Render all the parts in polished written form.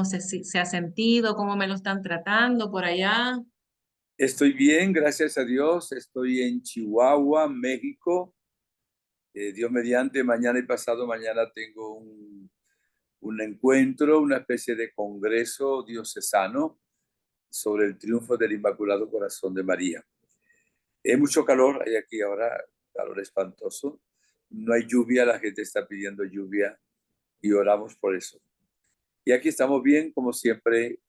cómo se ha sentido, cómo me lo están tratando por allá. Estoy bien, gracias a Dios. Estoy en Chihuahua, México. Dios mediante, mañana y pasado mañana tengo un encuentro, una especie de congreso diocesano sobre el triunfo del Inmaculado Corazón de María. Hay mucho calor, hay aquí ahora calor espantoso. No hay lluvia, la gente está pidiendo lluvia y oramos por eso. Y aquí estamos bien, como siempre,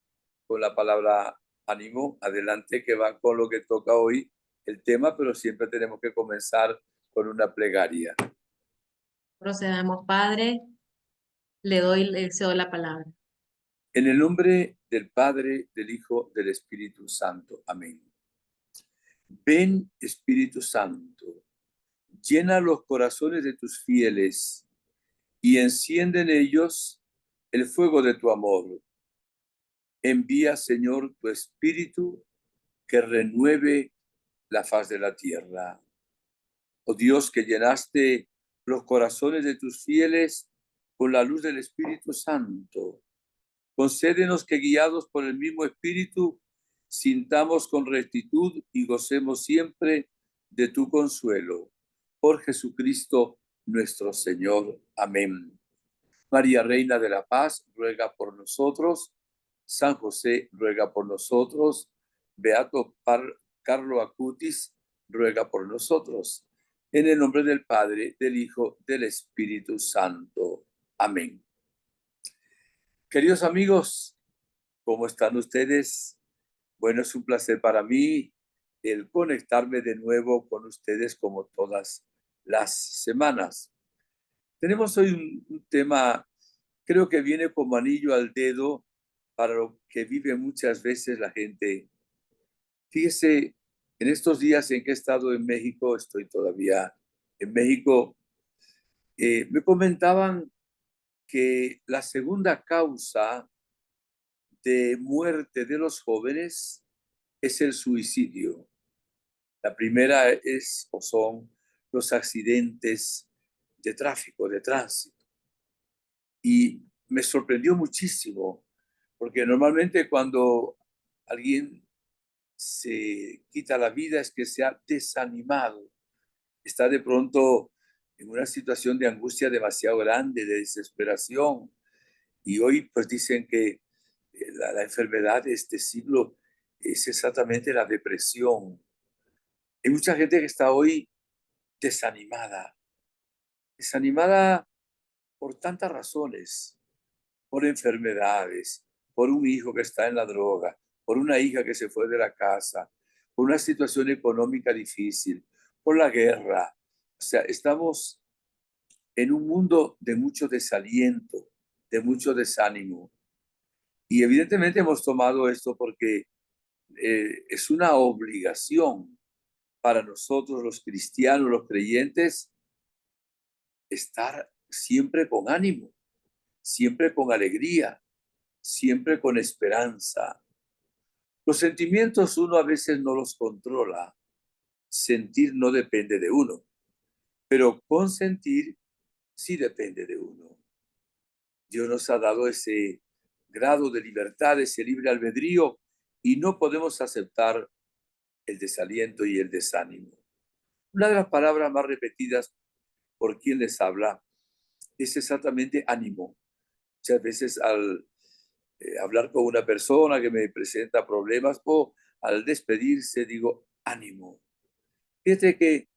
con la palabra ánimo, adelante que va con lo que toca hoy el tema, pero siempre tenemos que comenzar con una plegaria. Procedamos, Padre, le cedo la palabra. En el nombre del Padre, del Hijo, del Espíritu Santo. Amén. Ven, Espíritu Santo, llena los corazones de tus fieles y enciende en ellos el fuego de tu amor. Envía, Señor, tu Espíritu que renueve la faz de la tierra. Oh Dios, que llenaste los corazones de tus fieles con la luz del Espíritu Santo, concédenos que guiados por el mismo Espíritu, sintamos con rectitud y gocemos siempre de tu consuelo. Por Jesucristo nuestro Señor. Amén. María, Reina de la Paz, ruega por nosotros. San José, ruega por nosotros. Beato Carlo Acutis, ruega por nosotros. En el nombre del Padre, del Hijo, del Espíritu Santo. Amén. Queridos amigos, ¿cómo están ustedes? Bueno, es un placer para mí el conectarme de nuevo con ustedes como todas las semanas. Tenemos hoy un tema, creo que viene como anillo al dedo para lo que vive muchas veces la gente. Fíjese, en estos días en que he estado en México, estoy todavía en México, me comentaban que la segunda causa de muerte de los jóvenes es el suicidio. La primera es o son los accidentes de tráfico, de tránsito. Y me sorprendió muchísimo, porque normalmente cuando alguien se quita la vida es que se ha desanimado, está de pronto en una situación de angustia demasiado grande, de desesperación. Y hoy pues dicen que la enfermedad de este siglo es exactamente la depresión. Hay mucha gente que está hoy desanimada, desanimada por tantas razones, por enfermedades, por un hijo que está en la droga, por una hija que se fue de la casa, por una situación económica difícil, por la guerra. O sea, estamos en un mundo de mucho desaliento, de mucho desánimo. Y evidentemente hemos tomado esto porque es una obligación para nosotros los cristianos, los creyentes, estar siempre con ánimo, siempre con alegría, siempre con esperanza. Los sentimientos uno a veces no los controla. Sentir no depende de uno, pero consentir sí depende de uno. Dios nos ha dado ese grado de libertad, ese libre albedrío, y no podemos aceptar el desaliento y el desánimo. Una de las palabras más repetidas por quien les habla es exactamente ánimo. Muchas veces al hablar con una persona que me presenta problemas o al despedirse digo ánimo. Fíjate que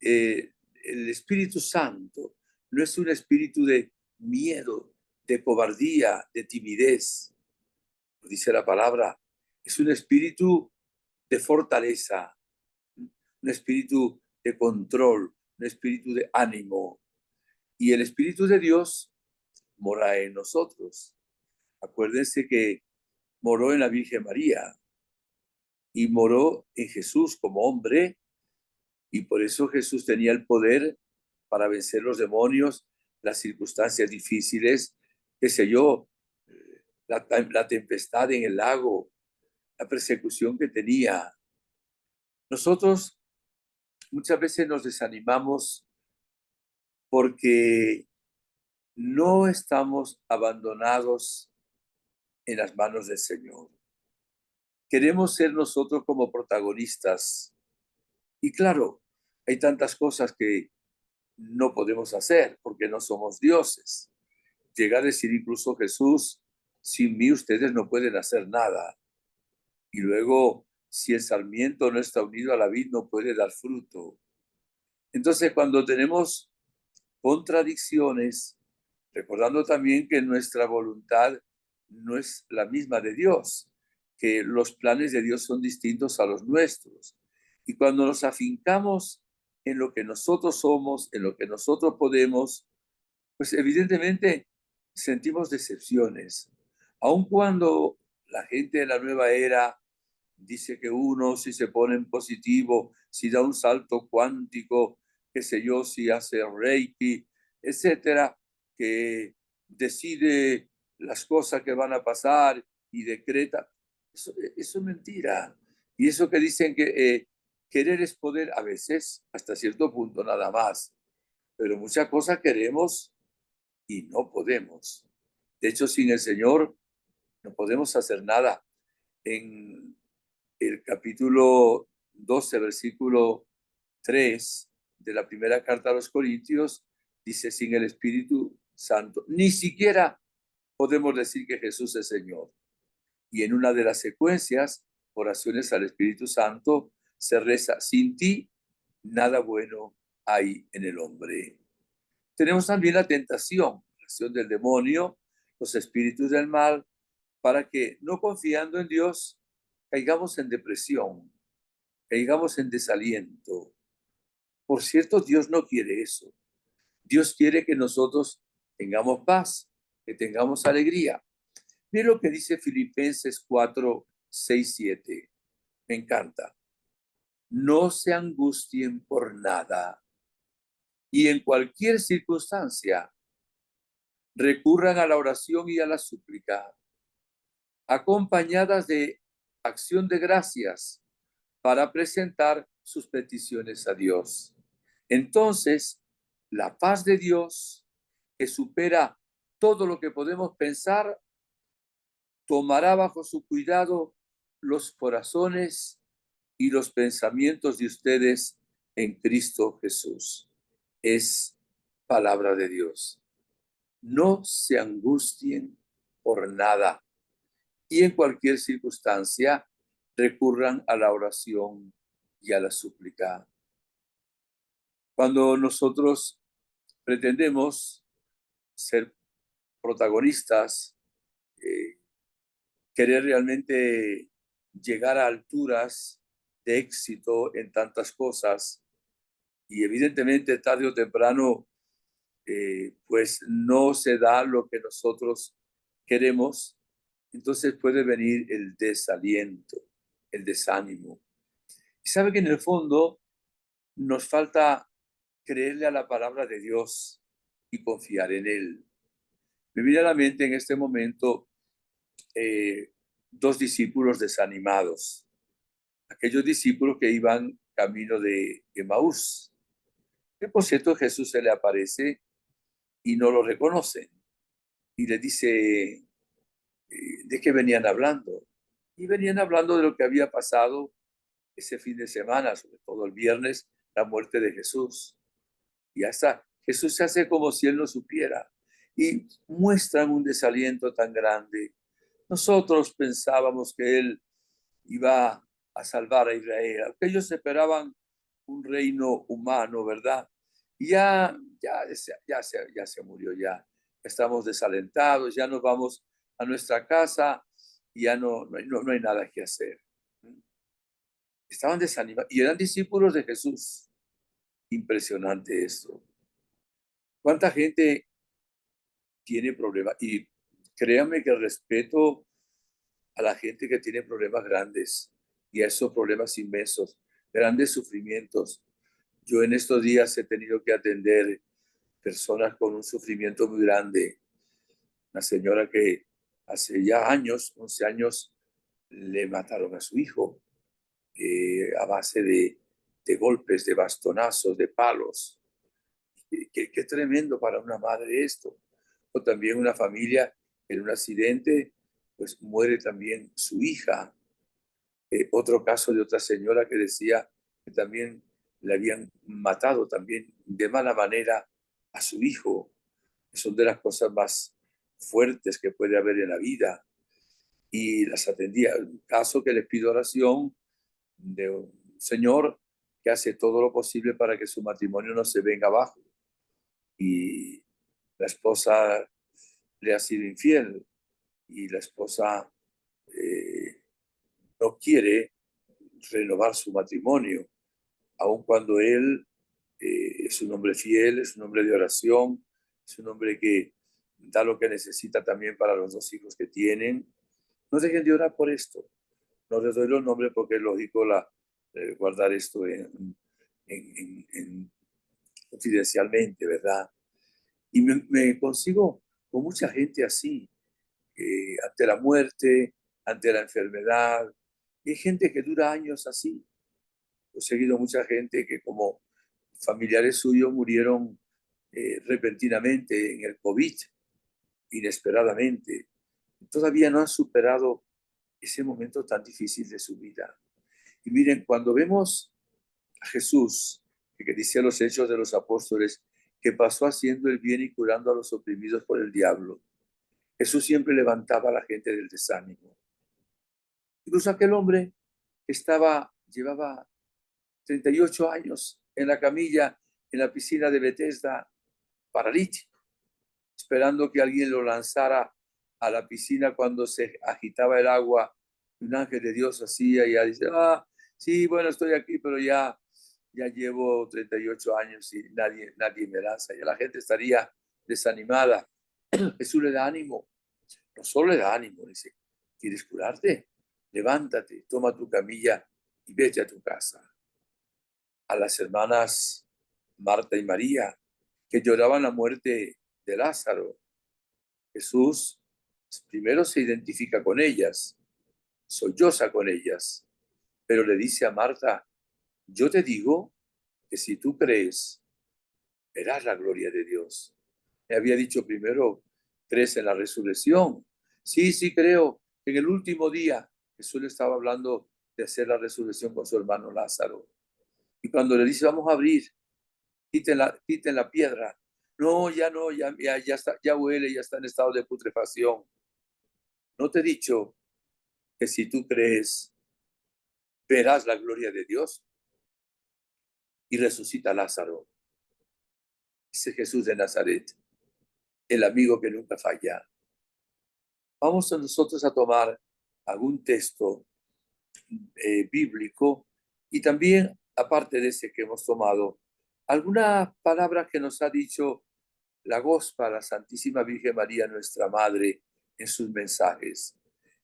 el Espíritu Santo no es un espíritu de miedo, de cobardía, de timidez, dice la palabra, es un espíritu de fortaleza, un espíritu de control, un espíritu de ánimo. Y el Espíritu de Dios mora en nosotros. Acuérdense que moró en la Virgen María y moró en Jesús como hombre, y por eso Jesús tenía el poder para vencer los demonios, las circunstancias difíciles, qué sé yo, la tempestad en el lago, la persecución que tenía. Nosotros muchas veces nos desanimamos porque no estamos abandonados en las manos del Señor. Queremos ser nosotros como protagonistas. Y claro, hay tantas cosas que no podemos hacer porque no somos dioses. Llega a decir incluso Jesús, sin mí ustedes no pueden hacer nada. Y luego, si el sarmiento no está unido a la vid, no puede dar fruto. Entonces, cuando tenemos contradicciones, recordando también que nuestra voluntad no es la misma de Dios, que los planes de Dios son distintos a los nuestros. Y cuando nos afincamos en lo que nosotros somos, en lo que nosotros podemos, pues evidentemente sentimos decepciones. Aun cuando la gente de la nueva era dice que uno, si se pone en positivo, si da un salto cuántico, qué sé yo, si hace Reiki, etcétera, que decide las cosas que van a pasar y decreta. Eso es mentira. Y eso que dicen que querer es poder, a veces, hasta cierto punto nada más. Pero muchas cosas queremos y no podemos. De hecho, sin el Señor no podemos hacer nada. En el capítulo 12, versículo 3 de la primera carta a los Corintios, dice, sin el Espíritu Santo, ni siquiera podemos decir que Jesús es Señor. Y en una de las secuencias, oraciones al Espíritu Santo, se reza, sin ti, nada bueno hay en el hombre. Tenemos también la tentación, la acción del demonio, los espíritus del mal, para que no confiando en Dios, caigamos en depresión, caigamos en desaliento. Por cierto, Dios no quiere eso. Dios quiere que nosotros tengamos paz, que tengamos alegría. Mira lo que dice Filipenses 4, 6, 7. Me encanta. No se angustien por nada y en cualquier circunstancia recurran a la oración y a la súplica, acompañadas de acción de gracias para presentar sus peticiones a Dios. Entonces, la paz de Dios, que supera todo lo que podemos pensar, tomará bajo su cuidado los corazones y los pensamientos de ustedes en Cristo Jesús. Es palabra de Dios. No se angustien por nada y en cualquier circunstancia recurran a la oración y a la súplica. Cuando nosotros pretendemos ser protagonistas, querer realmente llegar a alturas de éxito en tantas cosas y evidentemente tarde o temprano pues no se da lo que nosotros queremos, entonces puede venir el desaliento, el desánimo. Y sabe que en el fondo nos falta creerle a la palabra de Dios y confiar en Él. Me viene a la mente en este momento dos discípulos desanimados, aquellos discípulos que iban camino de Emaús. Que por cierto Jesús se le aparece y no lo reconocen y le dice de qué venían hablando. Y venían hablando de lo que había pasado ese fin de semana, sobre todo el viernes, la muerte de Jesús. Y hasta Jesús se hace como si él no supiera y muestran un desaliento tan grande. Nosotros pensábamos que él iba a salvar a Israel, aunque ellos esperaban un reino humano, ¿verdad? Y ya se murió, ya estamos desalentados, ya nos vamos a nuestra casa y ya no hay nada que hacer. Estaban desanimados y eran discípulos de Jesús. Impresionante esto. ¿Cuánta gente tiene problemas? Y créanme que respeto a la gente que tiene problemas grandes y a esos problemas inmensos, grandes sufrimientos. Yo en estos días he tenido que atender personas con un sufrimiento muy grande. Una señora que hace ya años, 11 años, le mataron a su hijo a base de golpes, de bastonazos, de palos. Qué tremendo para una madre esto. O también una familia en un accidente pues muere también su hija. Otro caso de otra señora que decía que también le habían matado también de mala manera a su hijo. Son de las cosas más fuertes que puede haber en la vida. Y las atendía. Un caso que les pido oración de un señor que hace todo lo posible para que su matrimonio no se venga abajo. Y la esposa le ha sido infiel y la esposa no quiere renovar su matrimonio, aun cuando él es un hombre fiel, es un hombre de oración, es un hombre que da lo que necesita también para los dos hijos que tienen. No dejen de orar por esto. No les doy los nombres porque es lógico guardar esto confidencialmente, ¿verdad? Y me consigo con mucha gente así, ante la muerte, ante la enfermedad. Y hay gente que dura años así. He seguido mucha gente que como familiares suyos murieron repentinamente en el COVID, inesperadamente. Todavía no han superado ese momento tan difícil de su vida. Y miren, cuando vemos a Jesús, que dice los Hechos de los Apóstoles, que pasó haciendo el bien y curando a los oprimidos por el diablo, Jesús siempre levantaba a la gente del desánimo. Incluso aquel hombre que llevaba 38 años en la camilla, en la piscina de Bethesda, paralítico, esperando que alguien lo lanzara a la piscina cuando se agitaba el agua. Un ángel de Dios hacía y ya dice, sí, bueno, estoy aquí, pero ya llevo 38 años y nadie me lanza. Ya la gente estaría desanimada. Jesús le da ánimo. No solo le da ánimo, dice, ¿quieres curarte? Levántate, toma tu camilla y vete a tu casa. A las hermanas Marta y María, que lloraban la muerte de Lázaro, Jesús primero se identifica con ellas, solloza con ellas, pero le dice a Marta, yo te digo que si tú crees, verás la gloria de Dios. Me había dicho primero, ¿crees en la resurrección? Sí, sí creo. En el último día, Jesús le estaba hablando de hacer la resurrección con su hermano Lázaro. Y cuando le dice, vamos a abrir, quiten la piedra. No, ya no, ya está, ya huele, ya está en estado de putrefacción. ¿No te he dicho que si tú crees, verás la gloria de Dios? Y resucita a Lázaro. Ese Jesús de Nazaret, el amigo que nunca falla. Vamos a nosotros a tomar algún texto bíblico y también, aparte de ese que hemos tomado, alguna palabra que nos ha dicho la Gospa, la Santísima Virgen María, nuestra Madre, en sus mensajes.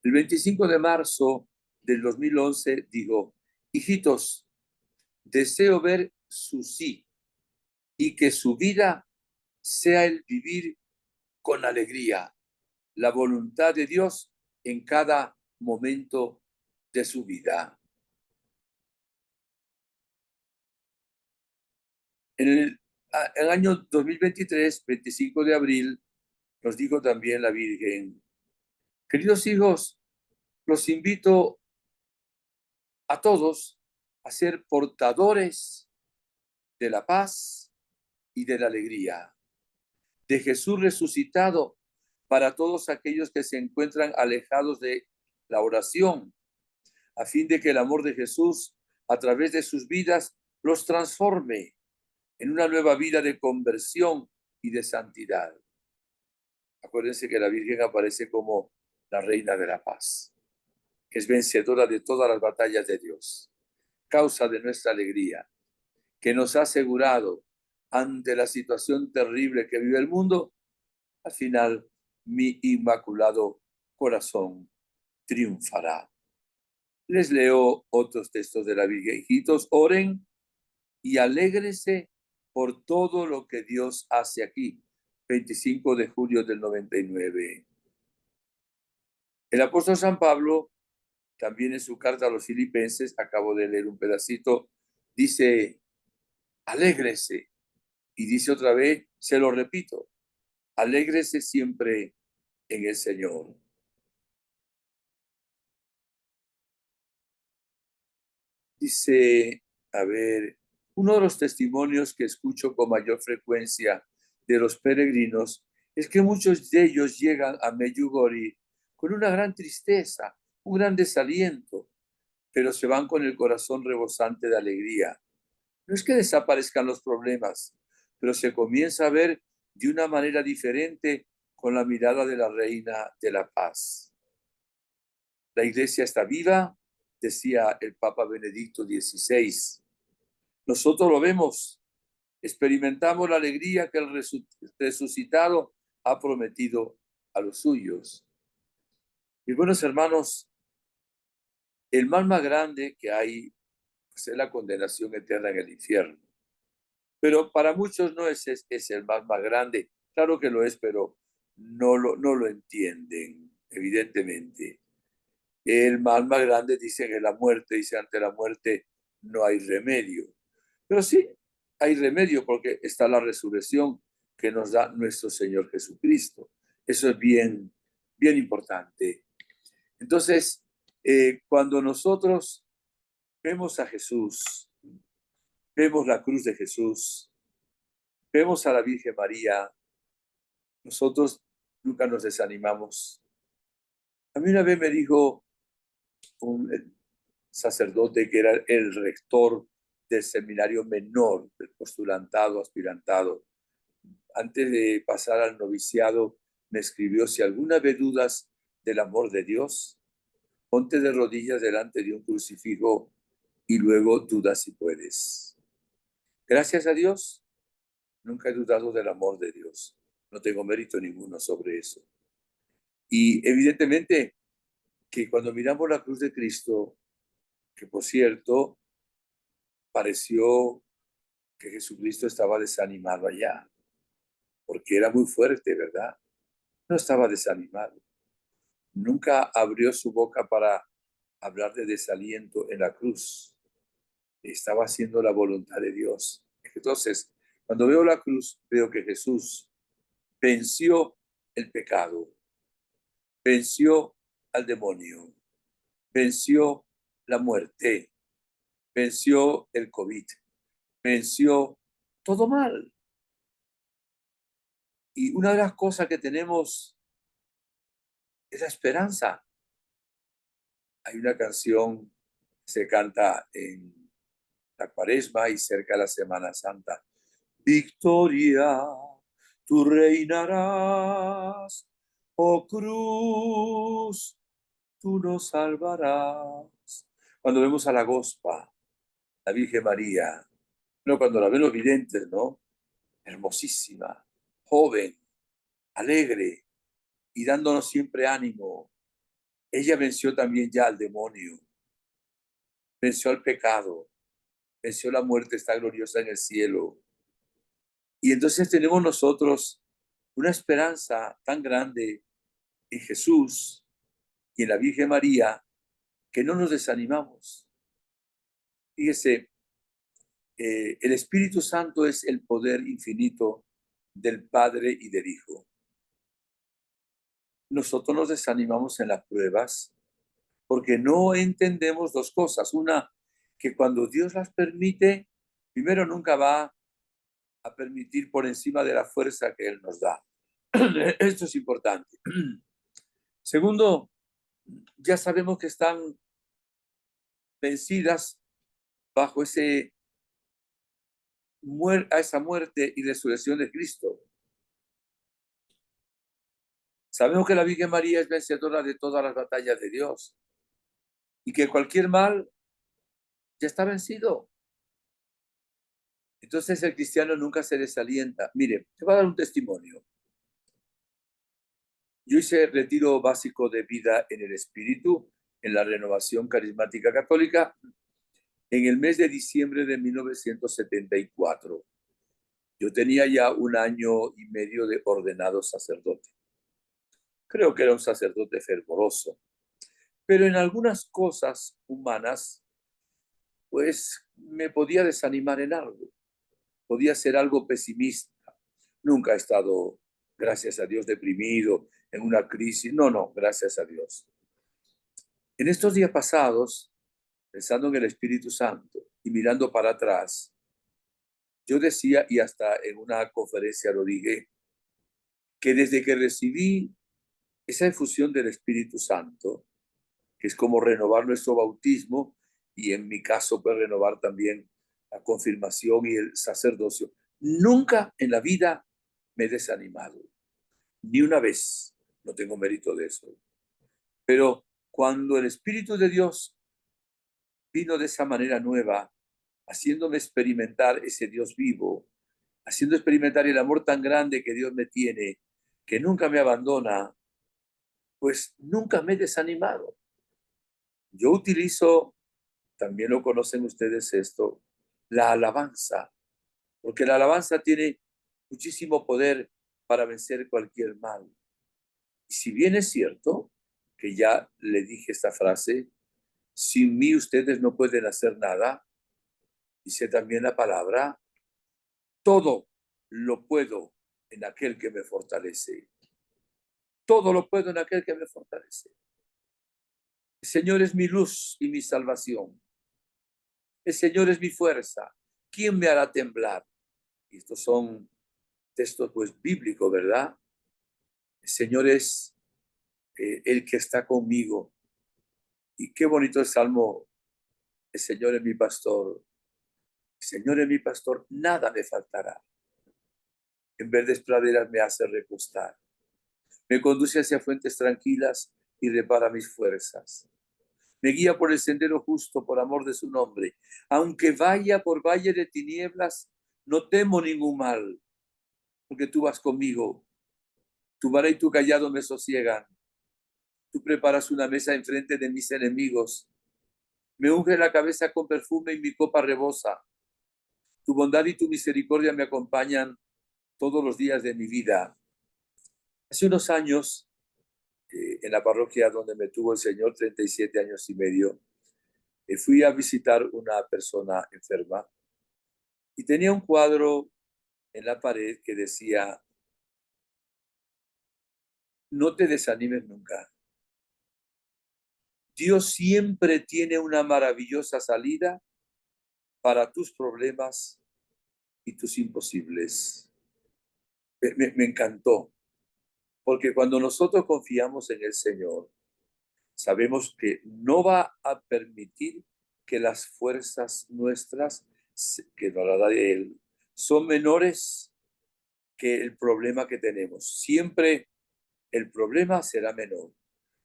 El 25 de marzo del 2011 dijo, hijitos, deseo ver su sí y que su vida sea el vivir con alegría la voluntad de Dios en cada momento de su vida. En el año 2023, 25 de abril, nos dijo también la Virgen, queridos hijos, los invito a todos a ser portadores de la paz y de la alegría, de Jesús resucitado para todos aquellos que se encuentran alejados de la oración, a fin de que el amor de Jesús a través de sus vidas los transforme en una nueva vida de conversión y de santidad. Acuérdense que la Virgen aparece como la Reina de la Paz, que es vencedora de todas las batallas de Dios, causa de nuestra alegría, que nos ha asegurado ante la situación terrible que vive el mundo, al final mi inmaculado corazón triunfará. Les leo otros textos de la Virgen. Hijitos, oren y alégrense por todo lo que Dios hace aquí. 25 de julio del 99. El apóstol San Pablo, también en su carta a los filipenses, acabo de leer un pedacito, dice, alégrese. Y dice otra vez, se lo repito, alégrese siempre en el Señor. Dice, a ver, uno de los testimonios que escucho con mayor frecuencia de los peregrinos es que muchos de ellos llegan a Medjugorje con una gran tristeza, un gran desaliento, pero se van con el corazón rebosante de alegría. No es que desaparezcan los problemas, pero se comienza a ver de una manera diferente con la mirada de la Reina de la Paz. La iglesia está viva, decía el Papa Benedicto XVI. Nosotros lo vemos, experimentamos la alegría que el resucitado ha prometido a los suyos. Mis buenos hermanos, el mal más grande que hay pues, es la condenación eterna en el infierno. Pero para muchos no es el mal más grande. Claro que lo es, pero no lo entienden, evidentemente. El mal más grande dicen es la muerte, dice ante la muerte no hay remedio. Pero sí, hay remedio porque está la resurrección que nos da nuestro Señor Jesucristo. Eso es bien, bien importante. Entonces, cuando nosotros vemos a Jesús, vemos la cruz de Jesús, vemos a la Virgen María, nosotros nunca nos desanimamos. A mí una vez me dijo un sacerdote que era el rector del seminario menor, del postulantado, aspirantado. Antes de pasar al noviciado, me escribió, si alguna vez dudas del amor de Dios, ponte de rodillas delante de un crucifijo y luego duda si puedes. Gracias a Dios, nunca he dudado del amor de Dios. No tengo mérito ninguno sobre eso. Y evidentemente que cuando miramos la cruz de Cristo, que por cierto, pareció que Jesucristo estaba desanimado allá, porque era muy fuerte, ¿verdad? No estaba desanimado. Nunca abrió su boca para hablar de desaliento en la cruz. Estaba haciendo la voluntad de Dios. Entonces, cuando veo la cruz, veo que Jesús venció el pecado, venció al demonio, venció la muerte, venció el COVID, venció todo mal. Y una de las cosas que tenemos es la esperanza. Hay una canción que se canta en la Cuaresma y cerca de la Semana Santa. Victoria, tú reinarás, oh cruz, tú nos salvarás. Cuando vemos a la Gospa, la Virgen María, no cuando la ven los videntes, ¿no? Hermosísima, joven, alegre y dándonos siempre ánimo. Ella venció también ya al demonio, venció al pecado, venció la muerte, está gloriosa en el cielo. Y entonces tenemos nosotros una esperanza tan grande en Jesús y en la Virgen María que no nos desanimamos. Fíjese, el Espíritu Santo es el poder infinito del Padre y del Hijo. Nosotros nos desanimamos en las pruebas porque no entendemos dos cosas. Una, que cuando Dios las permite, primero nunca va a permitir por encima de la fuerza que Él nos da. Esto es importante. Segundo, ya sabemos que están vencidas bajo a esa muerte y resurrección de Cristo. Sabemos que la Virgen María es vencedora de todas las batallas de Dios y que cualquier mal ya está vencido. Entonces el cristiano nunca se desalienta. Mire, te voy a dar un testimonio. Yo hice retiro básico de vida en el Espíritu en la Renovación Carismática Católica en el mes de diciembre de 1974. Yo tenía ya 1 año y medio de ordenado sacerdote. Creo que era un sacerdote fervoroso, pero en algunas cosas humanas, pues me podía desanimar en algo, podía ser algo pesimista. Nunca he estado, gracias a Dios, deprimido, en una crisis. No, gracias a Dios. En estos días pasados, pensando en el Espíritu Santo y mirando para atrás, yo decía, y hasta en una conferencia lo dije, que desde que recibí esa efusión del Espíritu Santo, que es como renovar nuestro bautismo y en mi caso pues renovar también la confirmación y el sacerdocio, nunca en la vida me he desanimado, ni una vez, no tengo mérito de eso, pero cuando el Espíritu de Dios vino de esa manera nueva, haciéndome experimentar ese Dios vivo, haciendo experimentar el amor tan grande que Dios me tiene, que nunca me abandona, pues nunca me he desanimado. Yo utilizo, también lo conocen ustedes esto, la alabanza, porque la alabanza tiene muchísimo poder para vencer cualquier mal. Y si bien es cierto que ya le dije esta frase, sin mí ustedes no pueden hacer nada, dice también la palabra, todo lo puedo en aquel que me fortalece. Todo lo puedo en aquel que me fortalece. El Señor es mi luz y mi salvación. El Señor es mi fuerza. ¿Quién me hará temblar? Y estos son textos pues bíblicos, ¿verdad? El Señor es el que está conmigo. Y qué bonito el salmo. El Señor es mi pastor. El Señor es mi pastor. Nada me faltará. En verdes praderas me hace recostar. Me conduce hacia fuentes tranquilas y repara mis fuerzas. Me guía por el sendero justo por amor de su nombre. Aunque vaya por valle de tinieblas, no temo ningún mal, porque tú vas conmigo. Tu vara y tu callado me sosiegan. Tú preparas una mesa enfrente de mis enemigos. Me unge la cabeza con perfume y mi copa rebosa. Tu bondad y tu misericordia me acompañan todos los días de mi vida. Hace unos años, en la parroquia donde me tuvo el Señor, 37 años y medio, fui a visitar una persona enferma y tenía un cuadro en la pared que decía, no te desanimes nunca. Dios siempre tiene una maravillosa salida para tus problemas y tus imposibles. Me encantó, porque cuando nosotros confiamos en el Señor, sabemos que no va a permitir que las fuerzas nuestras, que nos las da Él, son menores que el problema que tenemos. Siempre el problema será menor.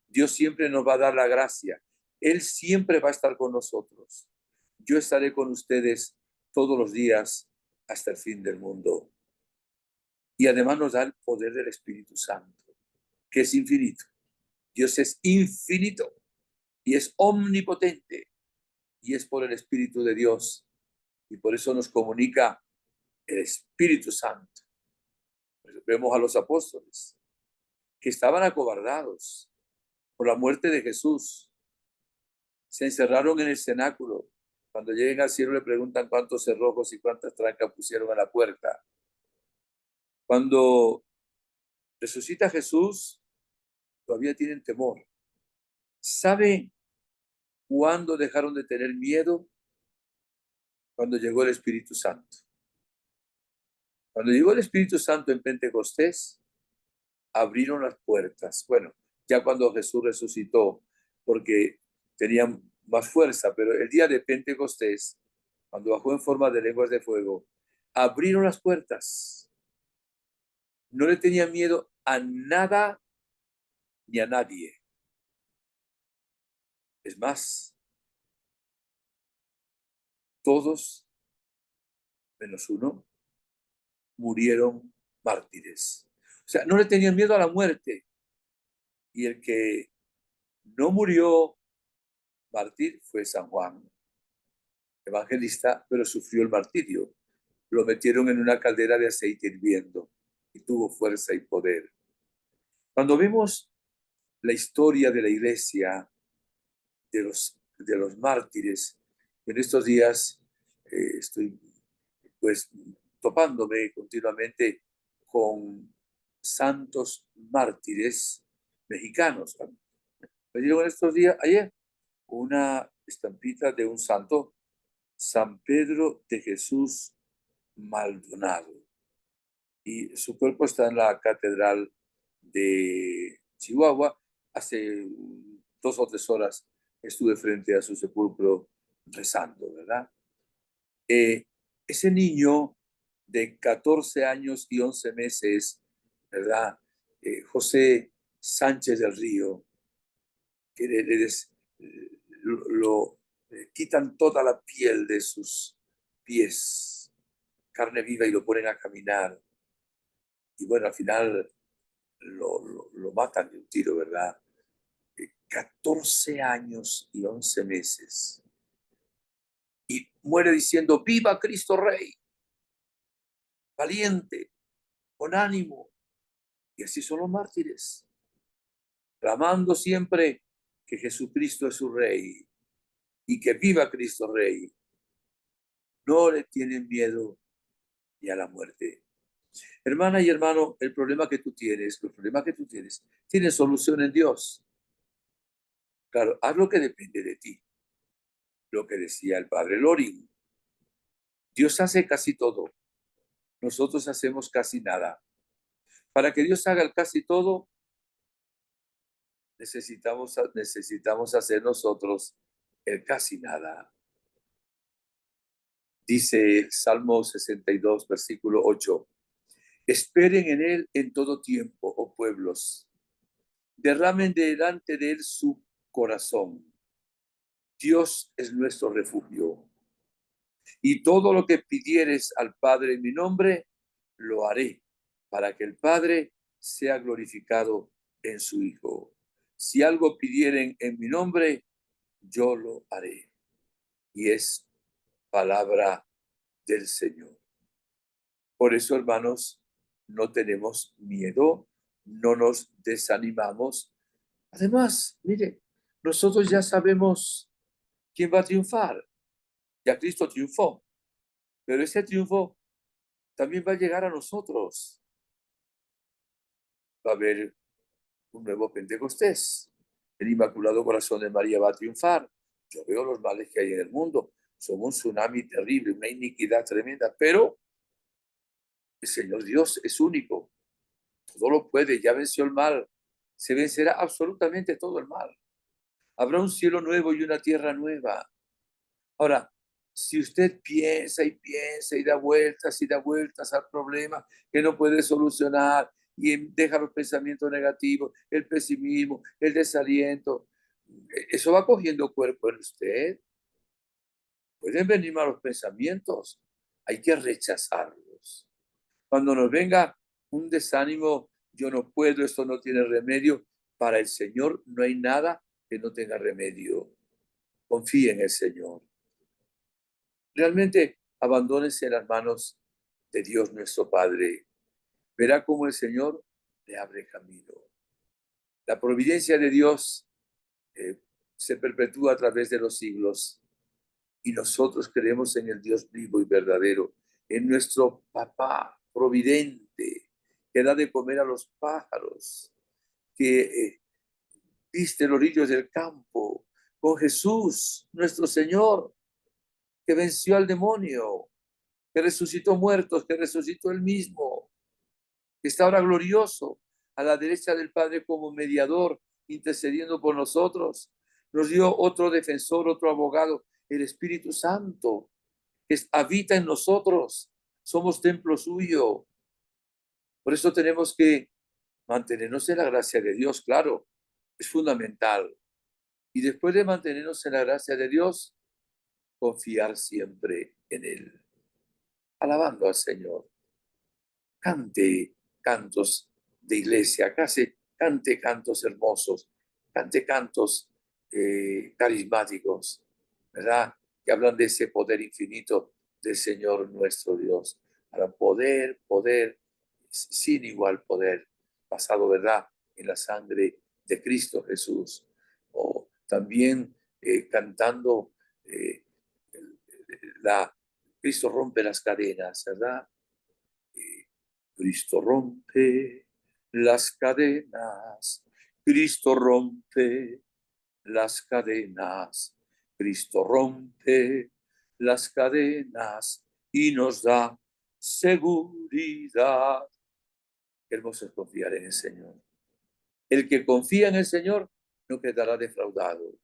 Dios siempre nos va a dar la gracia. Él siempre va a estar con nosotros. Yo estaré con ustedes todos los días hasta el fin del mundo. Y además nos da el poder del Espíritu Santo, que es infinito. Dios es infinito y es omnipotente y es por el Espíritu de Dios. Y por eso nos comunica el Espíritu Santo. Vemos a los apóstoles que estaban acobardados por la muerte de Jesús. Se encerraron en el cenáculo. Cuando lleguen al cielo le preguntan cuántos cerrojos y cuántas trancas pusieron a la puerta. Cuando resucita Jesús, todavía tienen temor. ¿Sabe cuándo dejaron de tener miedo? Cuando llegó el Espíritu Santo. Cuando llegó el Espíritu Santo en Pentecostés, abrieron las puertas. Bueno, ya cuando Jesús resucitó, porque tenían más fuerza, pero el día de Pentecostés, cuando bajó en forma de lenguas de fuego, abrieron las puertas. No le tenía miedo a nada ni a nadie. Es más, todos, menos uno, murieron mártires. O sea, no le tenían miedo a la muerte. Y el que no murió mártir fue San Juan, evangelista, pero sufrió el martirio. Lo metieron en una caldera de aceite hirviendo y tuvo fuerza y poder. Cuando vemos la historia de la iglesia, de los mártires, en estos días estoy pues topándome continuamente con santos mártires mexicanos. Me dieron estos días, ayer, una estampita de un santo, San Pedro de Jesús Maldonado. Y su cuerpo está en la Catedral de Chihuahua. Hace 2 o 3 horas estuve frente a su sepulcro rezando, ¿verdad? Ese niño de 14 años y 11 meses, ¿verdad? José Sánchez del Río, que lo quitan toda la piel de sus pies, carne viva, y lo ponen a caminar. Y bueno, al final lo matan de un tiro, ¿verdad? 14 años y 11 meses. Y muere diciendo, ¡viva Cristo Rey! Valiente, con ánimo. Y así son los mártires, clamando siempre que Jesucristo es su Rey y que viva Cristo Rey. No le tienen miedo ni a la muerte. Hermana y hermano, el problema que tú tienes, tiene solución en Dios. Claro, haz lo que depende de ti. Lo que decía el padre Loring. Dios hace casi todo. Nosotros hacemos casi nada. Para que Dios haga el casi todo, necesitamos hacer nosotros el casi nada. Dice el Salmo 62, versículo 8. Esperen en él en todo tiempo, oh pueblos. Derramen delante de él su corazón. Dios es nuestro refugio. Y todo lo que pidieres al Padre en mi nombre, lo haré, para que el Padre sea glorificado en su Hijo. Si algo pidieren en mi nombre, yo lo haré. Y es palabra del Señor. Por eso, hermanos, no tenemos miedo, no nos desanimamos. Además, mire, nosotros ya sabemos quién va a triunfar. Ya Cristo triunfó, pero ese triunfo también va a llegar a nosotros. Va a haber un nuevo Pentecostés. El Inmaculado Corazón de María va a triunfar. Yo veo los males que hay en el mundo. Somos un tsunami terrible, una iniquidad tremenda, pero el Señor Dios es único. Todo lo puede, ya venció el mal. Se vencerá absolutamente todo el mal. Habrá un cielo nuevo y una tierra nueva. Ahora, si usted piensa y piensa y da vueltas al problema que no puede solucionar y deja los pensamientos negativos, el pesimismo, el desaliento, eso va cogiendo cuerpo en usted. Pueden venir malos pensamientos, hay que rechazarlos. Cuando nos venga un desánimo, yo no puedo, esto no tiene remedio, para el Señor no hay nada que no tenga remedio. Confíe en el Señor. Realmente abandónese en las manos de Dios nuestro Padre. Verá cómo el Señor le abre camino. La providencia de Dios se perpetúa a través de los siglos y nosotros creemos en el Dios vivo y verdadero, en nuestro Papá providente que da de comer a los pájaros, que viste los ríos del campo, con Jesús, nuestro Señor, que venció al demonio, que resucitó muertos, que resucitó él mismo, que está ahora glorioso a la derecha del Padre como mediador, intercediendo por nosotros. Nos dio otro defensor, otro abogado, el Espíritu Santo, que habita en nosotros. Somos templo suyo. Por eso tenemos que mantenernos en la gracia de Dios, claro, es fundamental. Y después de mantenernos en la gracia de Dios, confiar siempre en Él, alabando al Señor. Cante cantos de iglesia, cante cantos hermosos, cante cantos carismáticos, ¿verdad? Que hablan de ese poder infinito del Señor nuestro Dios. Para poder, sin igual poder, basado, ¿verdad?, en la sangre de Cristo Jesús. O también cantando la Cristo rompe las cadenas, ¿verdad? Cristo rompe las cadenas, Cristo rompe las cadenas, Cristo rompe las cadenas y nos da seguridad. Qué hermoso es confiar en el Señor. El que confía en el Señor no quedará defraudado.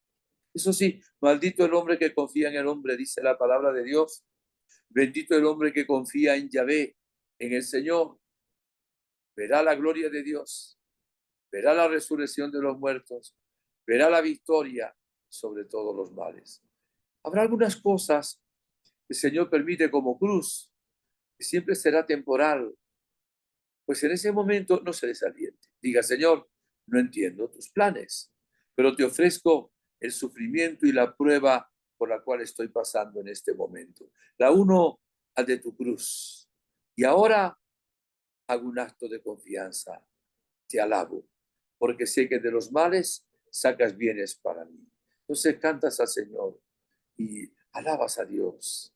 Eso sí, maldito el hombre que confía en el hombre, dice la palabra de Dios. Bendito el hombre que confía en Yahvé, en el Señor. Verá la gloria de Dios, verá la resurrección de los muertos, verá la victoria sobre todos los males. Habrá algunas cosas que el Señor permite como cruz, que siempre será temporal, pues en ese momento no se desaliente. Diga, Señor, no entiendo tus planes, pero te ofrezco el sufrimiento y la prueba por la cual estoy pasando en este momento. La uno al de tu cruz. Y ahora hago un acto de confianza. Te alabo, porque sé que de los males sacas bienes para mí. Entonces cantas al Señor y alabas a Dios.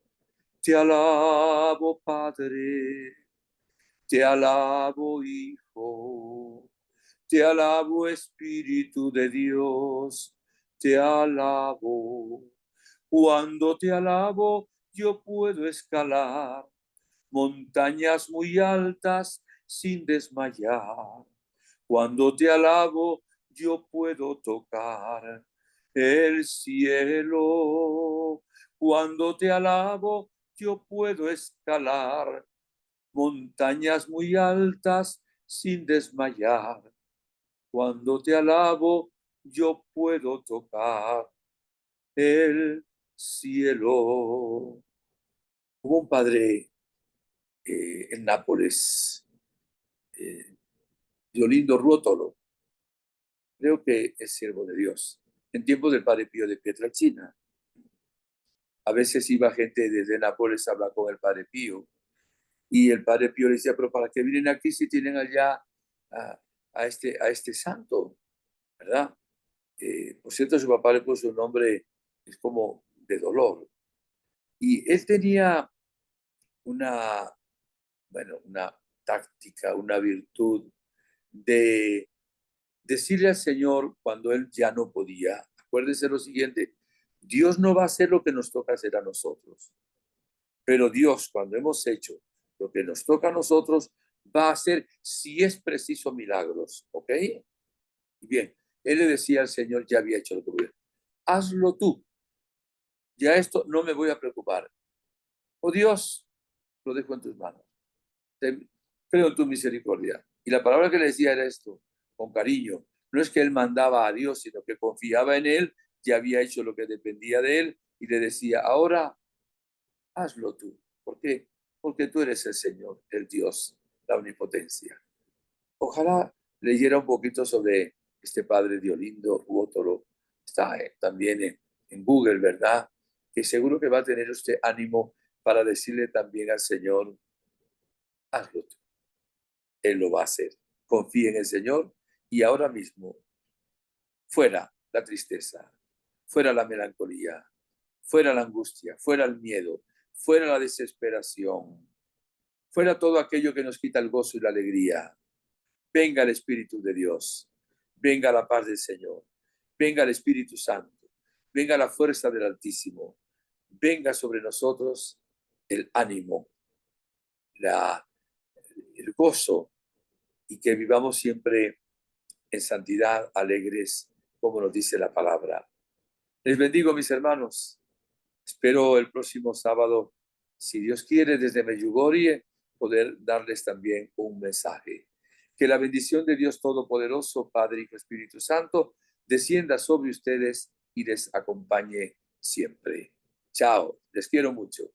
Te alabo, Padre. Te alabo, Hijo. Te alabo, Espíritu de Dios. Te alabo. Cuando te alabo, yo puedo escalar montañas muy altas sin desmayar. Cuando te alabo, yo puedo tocar el cielo. Cuando te alabo, yo puedo escalar montañas muy altas sin desmayar. Cuando te alabo, yo puedo tocar el cielo. Hubo un padre en Nápoles, Diolindo Ruotolo, creo que es siervo de Dios, en tiempos del padre Pío de Pietrelcina. A veces iba gente desde Nápoles a hablar con el padre Pío, y el padre Pío le decía, pero ¿para qué vienen aquí si tienen allá a este santo? ¿Verdad? Por cierto, su papá le puso un nombre, es como de dolor. Y él tenía una, bueno, una táctica, una virtud de decirle al Señor cuando él ya no podía. Acuérdense lo siguiente, Dios no va a hacer lo que nos toca hacer a nosotros, pero Dios, cuando hemos hecho lo que nos toca a nosotros, va a hacer, si es preciso, milagros, ¿ok? Bien, él le decía al Señor, ya había hecho lo que voy, hazlo tú, ya esto no me voy a preocupar. Oh Dios, lo dejo en tus manos. Creo en tu misericordia. Y la palabra que le decía era esto, con cariño. No es que él mandaba a Dios, sino que confiaba en él, ya había hecho lo que dependía de él y le decía, ahora hazlo tú. ¿Por qué? Porque tú eres el Señor, el Dios, la omnipotencia. Ojalá leyera un poquito sobre este padre Diolindo Ruotolo. Está también en Google, ¿verdad? Que seguro que va a tener usted ánimo para decirle también al Señor, hazlo tú. Él lo va a hacer. Confía en el Señor y ahora mismo, fuera la tristeza, fuera la melancolía, fuera la angustia, fuera el miedo, fuera la desesperación, fuera todo aquello que nos quita el gozo y la alegría. Venga el Espíritu de Dios, venga la paz del Señor, venga el Espíritu Santo, venga la fuerza del Altísimo, venga sobre nosotros el ánimo, el gozo y que vivamos siempre en santidad, alegres, como nos dice la palabra. Les bendigo, mis hermanos. Espero el próximo sábado, si Dios quiere, desde Medjugorje, poder darles también un mensaje. Que la bendición de Dios Todopoderoso, Padre, Hijo, Espíritu Santo, descienda sobre ustedes y les acompañe siempre. Chao, les quiero mucho.